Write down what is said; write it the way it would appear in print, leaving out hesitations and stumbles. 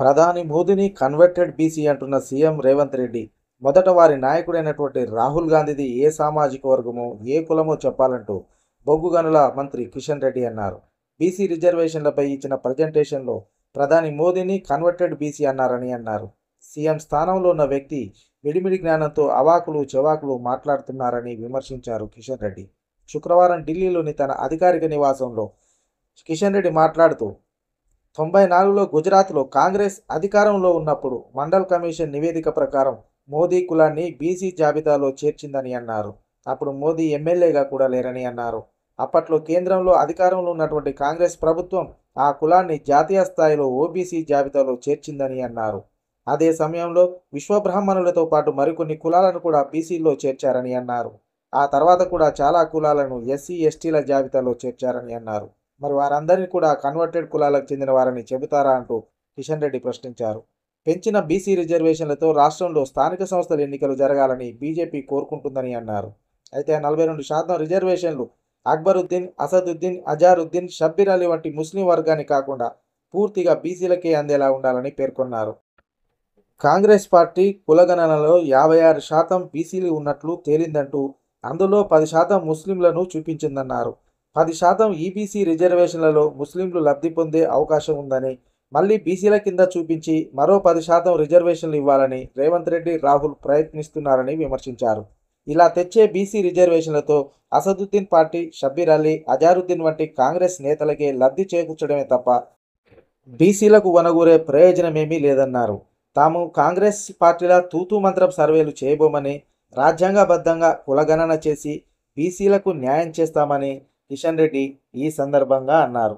ప్రధాని మోదీని converted BC అంటున్న సీఎం రేవంత్ రెడ్డి మొదట వారి నాయకుడైనటువంటి రాహుల్ గాంధీది ఏ సామాజిక వర్గమో ఏ కులమో చెప్పాలంటూ బొగ్గు గనుల మంత్రి కిషన్ రెడ్డి అన్నారు. బీసీ రిజర్వేషన్లపై ఇచ్చిన ప్రజెంటేషన్లో ప్రధాని మోదీని కన్వర్టెడ్ బీసీ అన్నారని అన్నారు. సీఎం స్థానంలో ఉన్న వ్యక్తి మిడిమిడి జ్ఞానంతో అవాకులు చెవాకులు మాట్లాడుతున్నారని విమర్శించారు కిషన్ రెడ్డి. శుక్రవారం ఢిల్లీలోని తన అధికారిక నివాసంలో కిషన్ రెడ్డి మాట్లాడుతూ 94లో గుజరాత్లో కాంగ్రెస్ అధికారంలో ఉన్నప్పుడు మండల్ కమిషన్ నివేదిక ప్రకారం మోదీ కులాన్ని బీసీ జాబితాలో చేర్చిందని అన్నారు. అప్పుడు మోదీ ఎమ్మెల్యేగా కూడా లేరని అన్నారు. అప్పట్లో కేంద్రంలో అధికారంలో ఉన్నటువంటి కాంగ్రెస్ ప్రభుత్వం ఆ కులాన్ని జాతీయ స్థాయిలో ఓబీసీ జాబితాలో చేర్చిందని అన్నారు. అదే సమయంలో విశ్వబ్రాహ్మణులతో పాటు మరికొన్ని కులాలను కూడా బీసీలో చేర్చారని అన్నారు. ఆ తర్వాత కూడా చాలా కులాలను ఎస్సీ ఎస్టీల జాబితాలో చేర్చారని అన్నారు. మరి వారందరినీ కూడా కన్వర్టెడ్ కులాలకు చెందిన వారని చెబుతారా అంటూ కిషన్ రెడ్డి ప్రశ్నించారు. పెంచిన బీసీ రిజర్వేషన్లతో రాష్ట్రంలో స్థానిక సంస్థల ఎన్నికలు జరగాలని బీజేపీ కోరుకుంటుందని అన్నారు. అయితే 42% రిజర్వేషన్లు అక్బరుద్దీన్, అసదుద్దీన్, అజారుద్దీన్, షబ్బీర్ అలీ వంటి ముస్లిం వర్గాన్ని కాకుండా పూర్తిగా బీసీలకే అందేలా ఉండాలని పేర్కొన్నారు. కాంగ్రెస్ పార్టీ కులగణనలో 56% బీసీలు ఉన్నట్లు తేలిందంటూ అందులో 10% ముస్లింలను చూపించిందన్నారు. 10% ఈబీసీ రిజర్వేషన్లలో ముస్లింలు లబ్ధి పొందే అవకాశం ఉందని, మళ్ళీ బీసీల కింద చూపించి మరో 10% రిజర్వేషన్లు ఇవ్వాలని రేవంత్ రెడ్డి, రాహుల్ ప్రయత్నిస్తున్నారని విమర్శించారు. ఇలా తెచ్చే బీసీ రిజర్వేషన్లతో అసదుద్దీన్ పార్టీ, షబ్బీర్ అలీ, అజారుద్దీన్ వంటి కాంగ్రెస్ నేతలకే లబ్ధి చేకూర్చడమే తప్ప బీసీలకు వనగూరే ప్రయోజనమేమీ లేదన్నారు. తాము కాంగ్రెస్ పార్టీల తూతూ మంత్రం సర్వేలు చేయబోమని, రాజ్యాంగబద్ధంగా కులగణన చేసి బీసీలకు న్యాయం చేస్తామని కిషన్ రెడ్డి ఈ సందర్భంగా అన్నారు.